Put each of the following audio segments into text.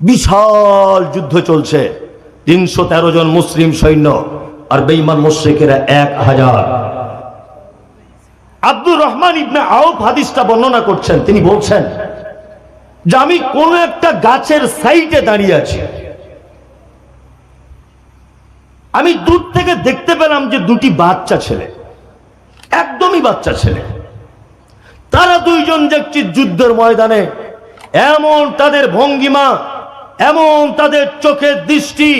বিশাল যুদ্ধ চলছে, 313 জন মুসলিম সৈন্য আর বেঈমান মুশরিকেরা 1000। আব্দুর রহমান ইবনে আউফ হাদিসটা বর্ণনা করছেন। তিনি বলছেন যে আমি কোন একটা গাছের সাইডে দাঁড়িয়ে আছি, আমি দূর থেকে দেখতে পেলাম যে দুটি বাচ্চা ছেলে, একদমই বাচ্চা ছেলে, তারা দুইজন দেখছি যুদ্ধের ময়দানে, এমন তাদের ভঙ্গিমা, এমন তাদের চোখের দৃষ্টি,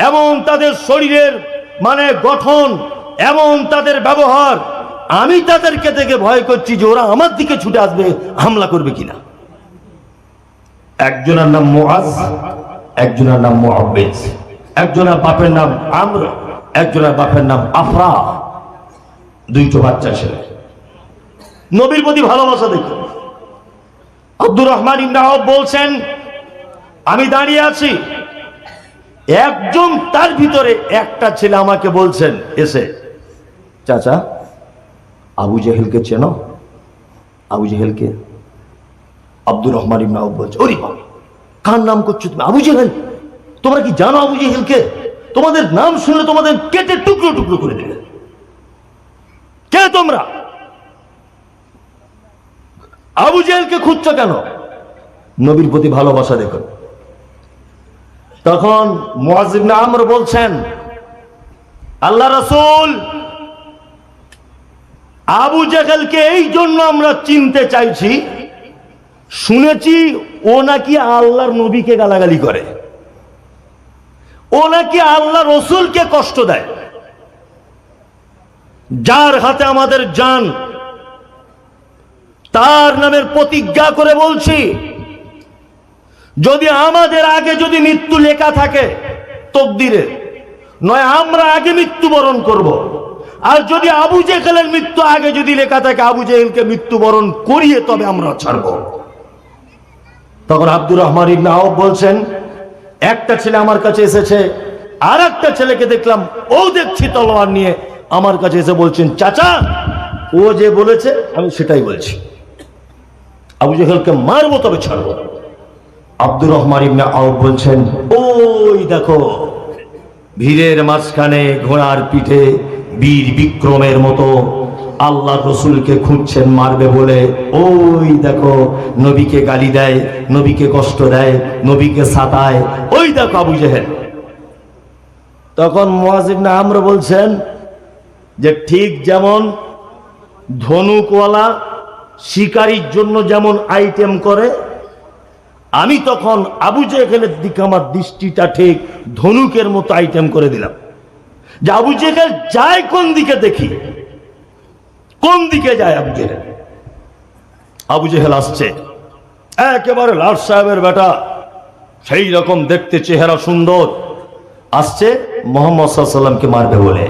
এমন তাদের শরীরের গঠন, এমন তাদের ব্যবহার, আমি তাদেরকে দেখে ভয় করছি যে ওরা আমার দিকে ছুটে আসবে, হামলা করবে কিনা। একজনের নাম মুআজ, একজনের নাম মুআব্বিদ, একজনের বাপের নাম আমর, একজনের বাপের নাম আফরা, দুইটো বাচ্চা ছেলে। নবীর প্রতি ভালোবাসা দেখো। আব্দুর রহমান ইবনে আউফ বলছেন আমি দাঁড়িয়ে আছি, একজন তার ভিতরে একটা ছেলে আমাকে বলছেন এসে, চাচা আবু জেহেলকে চেনো? আবু জেহেলকে? আব্দুর রহমান ইবনে আউফ বলছে ওরে বাবা, কার নাম করছো তুমি? আবু জেহেল? তোমরা কি জানো আবু জেহেলকে? তোমাদের নাম শুনলে তোমাদের কেটে টুকরো টুকরো করে দেবে। কে তোমরা? আবু জেহেলকে খুঁজছো কেন? নবীর প্রতি ভালোবাসা দেখো। তখন মুআজ ইবনে আমর বলছেন আল্লাহ রাসূল, আবু জেহেলকে এই জন্য আমরা চিনতে চাইছি, শুনেছি ও নাকি আল্লাহর নবীকে গালাগালি করে, ও নাকি আল্লাহ রসুলকে কষ্ট দেয়। যার হাতে আমাদের জান, তার নামের প্রতিজ্ঞা করে বলছি, যদি আমাদের আগে যদি মৃত্যু লেখা থাকে তকদিরে, নয় আমরা আগে মৃত্যুবরণ করব, আর যদি আবু জেহেলের মৃত্যু আগে যদি লেখা থাকে আবু জেহেলকে মৃত্যুবরণ করিয়ে তবে আমরা ছাড়ব। তখন আব্দুর রহমান ইবনে আউফ বলছেন একটা ছেলে আমার কাছে এসেছে, আর একটা ছেলেকে দেখলাম ও দেখছি তলোয়ার নিয়ে আমার কাছে এসে বলছেন চাচা ও যে বলেছে আমি সেটাই বলছি, আবু জেহেলকে মারবো তবে ছাড়বো। আব্দুর রহমান ইবনে আউফ বলছেন ওই দেখো ভিড়ের মাঝখানে ঘোড়ার পিঠে বীর বিক্রমের মতো আল্লাহ রসুলকে খুঁজছেন মারবে বলে, ওই দেখো নবীকে গালি দেয়, নবীকে কষ্ট দেয়, নবীকে সাতায়, ওই দেখো আবু জেহেল। তখন মুআজ ইবনে আমর বলছেন যে ঠিক যেমন ধনুকওয়ালা শিকারীর জন্য যেমন আইটেম করে, আমি তখন আবু জেহেলের দিকে আমার দৃষ্টিটা ঠিক ধনুকের মতো আইটেম করে দিলাম, যে আবু জেহেল যায় কোন দিকে দেখি, কোন দিকে যায় আবু জেহেল। আবু জেহেল আসছে, একেবারে লাট সাহেবের বেটা, সেই রকম দেখতে, চেহারা সুন্দর, আসছে মুহাম্মদ সাল্লাল্লাহু আলাইহি ওয়াসাল্লামকে মারবে বলে।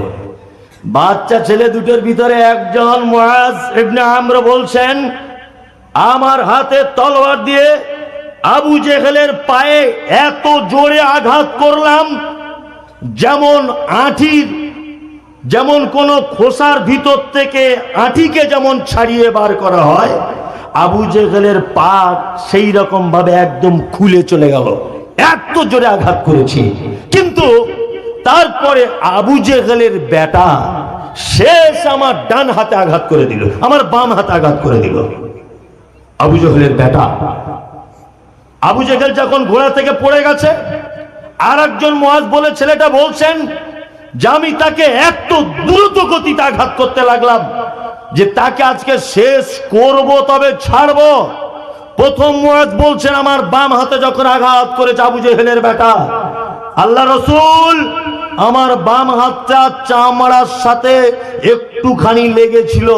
বাচ্চা ছেলে দুটোর ভিতরে একজন মুআজ ইবনে আমর বলছেন আমার হাতে তলোয়ার দিয়ে আবু জেহেলের পায়ে এত জোরে আঘাত করলাম, যেমন আঁঠির, যেমন কোন খোসার ভিতর থেকে আঁঠিকে যেমন ছাড়িয়ে বার করা হয়, আবু জেহেলের পা সেই রকম ভাবে একদম খুলে চলে গেল, এত জোরে আঘাত করেছি। কিন্তু তারপরে আবু জেহেলের বেটা শেষ আমার ডান হাতে আঘাত করে দিল, আমার বাম হাতে আঘাত করে দিল। আবু জেহেলের বেটা, আবু জেহেল যখন ঘোড়া থেকে পড়ে গেছে, আর একজন মুআজ বলে ছেলেটা বলছেন যে আমি তাকে এত দ্রুত গতিতে আঘাত করতে লাগলাম যে তাকে আজকে শেষ করব তবে ছাড়বো। প্রথম মুআজ বলছেন আমার বাম হাতে যখন আঘাত করেছে আবু জেহেলের বেটা, আল্লাহ রসুল আমার বাম হাতটা চামড়ার সাথে একটুখানি লেগেছিল,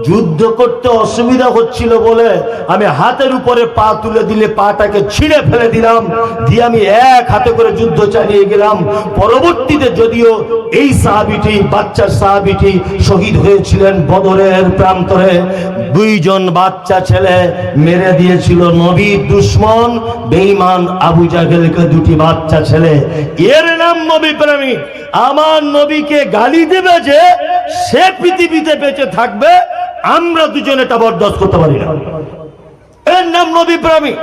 যুদ্ধ করতে অসুবিধা হচ্ছিল বলে আমি হাতের উপরে পা তুলে দিলে পাটাকে ছিঁড়ে ফেলে দিলাম, দিয়ে আমি এক হাতে করে যুদ্ধ চালিয়ে গেলাম। পরবর্তীতে যদিও এই সাহাবীটি, বাচ্চা সাহাবীটি শহীদ হয়েছিলেন বদরের প্রান্তরে, দুইজন বাচ্চা ছেলে মেরে দিয়েছিল নবীর দুশমন বেঈমান আবু জেহেলকে, দুটি বাচ্চা ছেলে। এর নাম নবী প্রেমিক। আমার নবীকে গালি দেবে যে সে পৃথিবীতে বেঁচে থাকবে, আমরা দুজনে এটা বরদাস্ত করতে পারি না, এর নাম নবী প্রেমিক।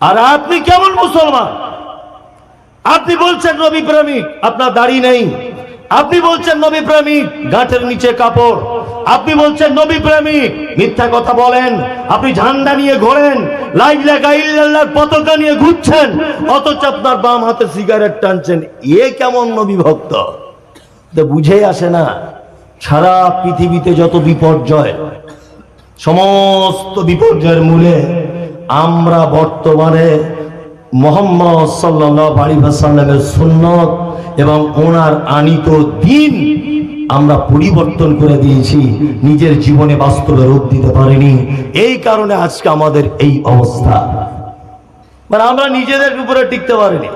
আর আপনি কেমন মুসলমান? আপনি বলছেন নবী প্রেমিক, আপনার দাড়ি নেই। আপনি বলছেন নবী প্রেমিক, গাঁটের নিচে কাপড়। আপনি বলছেন নবী প্রেমিক, মিথ্যা কথা বলেন। আপনি ঝান্ডা নিয়ে ঘোরেন, লা ইলাহা ইল্লাল্লাহর পতাকা নিয়ে ঘুরছেন, অথচ আপনার বাম হাতে সিগারেট টানছেন। এ কেমন নবী ভক্ত? তো বুঝেই আসে না। সারা পৃথিবীতে যত বিপর্যয়, সমস্ত বিপর্যয়ের মূলে আমরা বর্তমানে মুহাম্মদ সাল্লাল্লাহু আলাইহি ওয়াসাল্লামের সুন্নাত এবং ওনার আনিত দ্বীন আমরা পরিবর্তন করে দিয়েছি, নিজের জীবনে বাস্তবে রূপ দিতে পারিনি। এই কারণে আজকে আমাদের এই অবস্থা, মানে আমরা নিজেদের উপরে টিকতে পারিনি।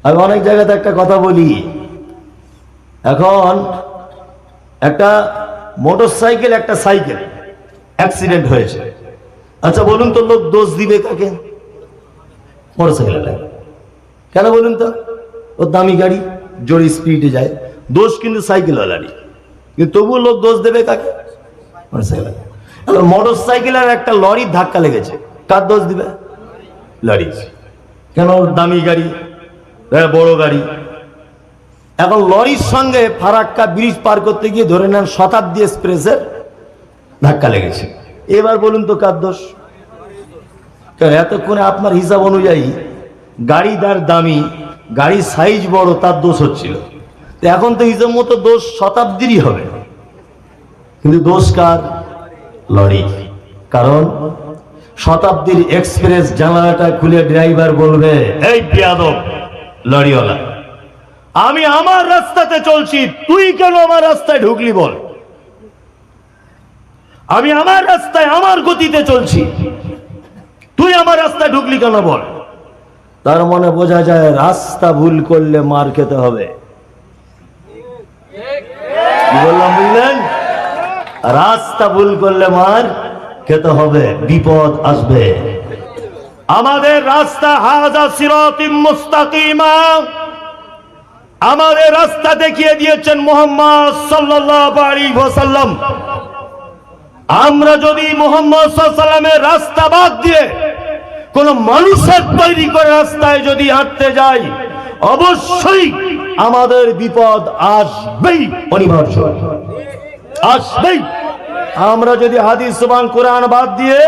আমি অনেক জায়গাতে একটা কথা বলি, এখন একটা মোটরসাইকেল একটা সাইকেল অ্যাক্সিডেন্ট হয়েছে, আচ্ছা বলুন তো লোক দোষ দিবে কাকে? মোটরসাইকেল কেন বলুন তো? ও দামি গাড়ি, জোরে স্পিডে যায়, দোষ কিন্তু সাইকেলওয়ালারই, কিন্তু তবুও লোক দোষ দেবে কাকে? মোটরসাইকেল। মোটরসাইকেলের একটা লরির ধাক্কা লেগেছে, কার দোষ দিবে? লরি। কেন? দামি গাড়ি, বড় গাড়ি। এখন লরির সঙ্গে ফারাক্কা ব্রিজ পার করতে গিয়ে ধরে নেন শতাব্দী এক্সপ্রেসের ধাক্কা লেগেছে, এবার বলুন তো কার দোষ? এতক্ষণে আপনার হিসাব অনুযায়ী গাড়িদার দামি, গাড়ির সাইজ বড়, তার দোষ হচ্ছিল। এখন তো হিসাব মতো দোষ শতাব্দীরই হবে, কিন্তু দোষ কার? লরি। কারণ শতাব্দীর এক্সপ্রেস জানালাটা খুলে ড্রাইভার বলবে, এই বেয়াদব লরিওয়ালা, আমি আমার রাস্তাতে চলছি, তুই কেন আমার রাস্তায় ঢুকলি বল? আমি আমার রাস্তায় আমার গতিতে চলছি, তুই আমার রাস্তায় ঢুকলি কেন বল? তার মনে বোঝা যায় রাস্তা ভুল করলে মার খেতে হবে। কি বললাম বুঝলেন? রাস্তা ভুল করলে মার খেতে হবে, বিপদ আসবে। আমাদের রাস্তা হাযা সিরাতুম মুস্তাকিমা, আমাদের রাস্তা দেখিয়ে দিয়েছেন মুহাম্মদ সাল্লাল্লাহু আলাইহি ওয়াসাল্লাম। আমরা যদি মুহাম্মদ সাল্লাল্লাহু আলাইহি ওয়াসাল্লামের রাস্তা বাদ দিয়ে কোন মানুষের তৈরি করে রাস্তায় যদি হাঁটতে যাই, অবশ্যই আমাদের বিপদ আসবেই, অনিবার্য আসবেই। আমরা যদি হাদিস সুবহান কোরআন বাদ দিয়ে,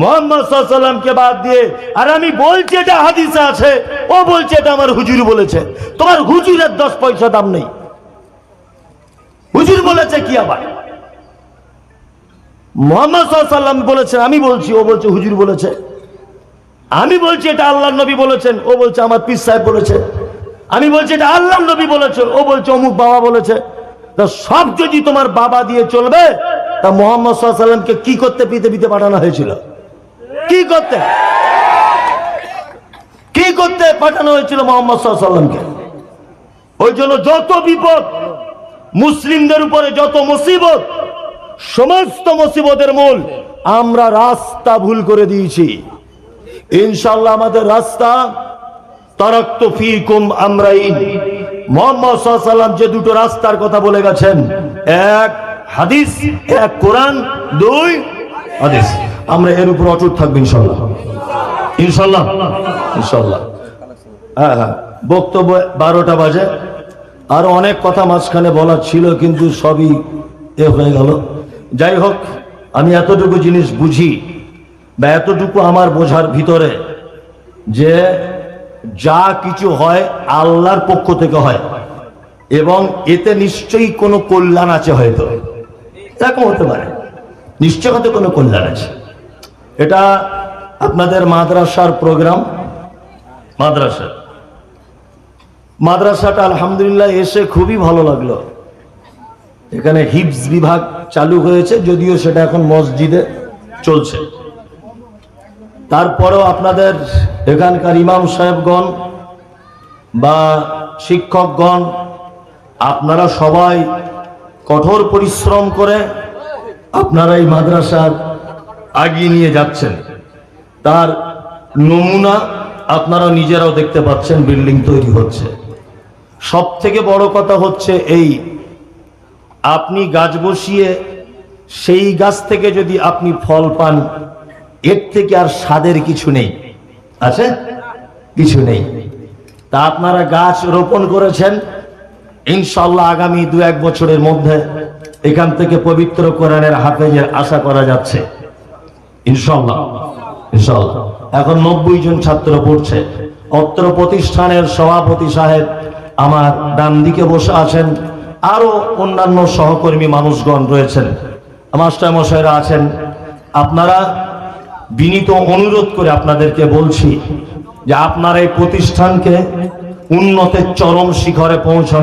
মুহাম্মদ সাল্লাল্লাহু আলাইহি ওয়াসাল্লামকে বাদ দিয়ে, আর আমি বলছি এটা হাদিসে আছে, ও বলছে এটা আমার হুজুর বলেছে, তোমার হুজুরের 10 পয়সা দাম নেই। হুজুর বলেছে কি আবার? মুহাম্মদ সাল্লাল্লাহু আলাইহি ওয়াসাল্লাম বলেছেন, আমি বলছি, ও বলছে হুজুর বলেছে। আমি বলছি এটা আল্লাহর নবী বলেছেন, ও বলছে আমার পীর সাহেব বলেছে। আমি বলছি এটা আল্লাহর নবী বলেছে, ও বলছে অমুক বাবা বলেছে। তা সব যদি তোমার বাবা দিয়ে চলবে, তা মুহাম্মদ সাল্লাল্লাহু আলাইহি ওয়াসাল্লামকে কি করতে পৃথিবীতে পাঠানো হয়েছিল? কি করতে পাঠানো হয়েছিল মুহাম্মদ সাল্লাল্লাহু আলাইহি ওয়াসাল্লামকে? ওই জন্য যত বিপদ মুসলিমদের উপরে, যত মুসিবত, সমস্ত মুসিবতের মূল আমরা রাস্তা ভুল করে দিয়েছি। ইনশাআল্লাহ আমাদের রাস্তা, তারাকতু ফীকুম আমরাইন, মুহাম্মদ সাল্লাল্লাহু আলাইহি ওয়াসাল্লাম যে দুটো রাস্তার কথা বলে গেছেন, এক হাদিস, এক কোরআন, দুই হাদিস, আমরা এর উপর অটুট থাকবো ইনশাআল্লাহ। ইনশাআল্লাহ ইনশাআল্লাহ। হ্যাঁ হ্যাঁ, বক্তব্য 12টা বাজে, আরো অনেক কথা মাঝখানে বলার ছিল, কিন্তু সবই হয়ে গেল। যাই হোক, আমি এতটুকু জিনিস বুঝি, বা এতটুকু আমার বোঝার ভিতরে, যে যা কিছু হয় আল্লাহর পক্ষ থেকে হয়, এবং এতে নিশ্চয়ই কোনো কল্যাণ আছে। হয়তো এরকম হতে পারে, নিশ্চয় হয়তো কোনো কল্যাণ আছে। এটা আপনাদের মাদ্রাসার প্রোগ্রাম। মাদ্রাসাটা আলহামদুলিল্লাহ এসে খুবই ভালো লাগলো। এখানে হিফজ বিভাগ চালু হয়েছে, যদিও সেটা এখন মসজিদে চলছে। তারপরেও আপনাদের এখানকার ইমাম সাহেবগণ বা শিক্ষকগণ, আপনারা সবাই কঠোর পরিশ্রম করে আপনারা এই মাদ্রাসার আগিয়ে নিয়ে যাচ্ছেন। তার নমুনা আপনারা নিজেরাও দেখতে পাচ্ছেন, বিল্ডিং তৈরি হচ্ছে। সব থেকে বড় কথা হচ্ছে এই, আপনি গাছ বসিয়ে সেই গাছ থেকে যদি আপনি ফল পান, এর থেকে আর স্বাদের কিছু নেই, আছে কিছু নেই। তা আপনারা গাছ রোপণ করেছেন, ইনশাআল্লাহ আগামী 2-1 বছরের মধ্যে এখান থেকে পবিত্র কোরআনের হাফেজের আশা করা যাচ্ছে ইনশাআল্লাহ। ইনশাআল্লাহ এখন 90 জন ছাত্র পড়ছে। অত্র প্রতিষ্ঠানের সভাপতি সাহেব আমার ডান দিকে বসে আছেন, আরো অন্যান্য সহকর্মী মানুষগণ রয়েছেন, মাস্টার মশাইরা আছেন। আপনারা বিনীত অনুরোধ করে আপনাদেরকে বলছি যে আপনার এই প্রতিষ্ঠানকে উন্নতের চরম শিখরে পৌঁছানো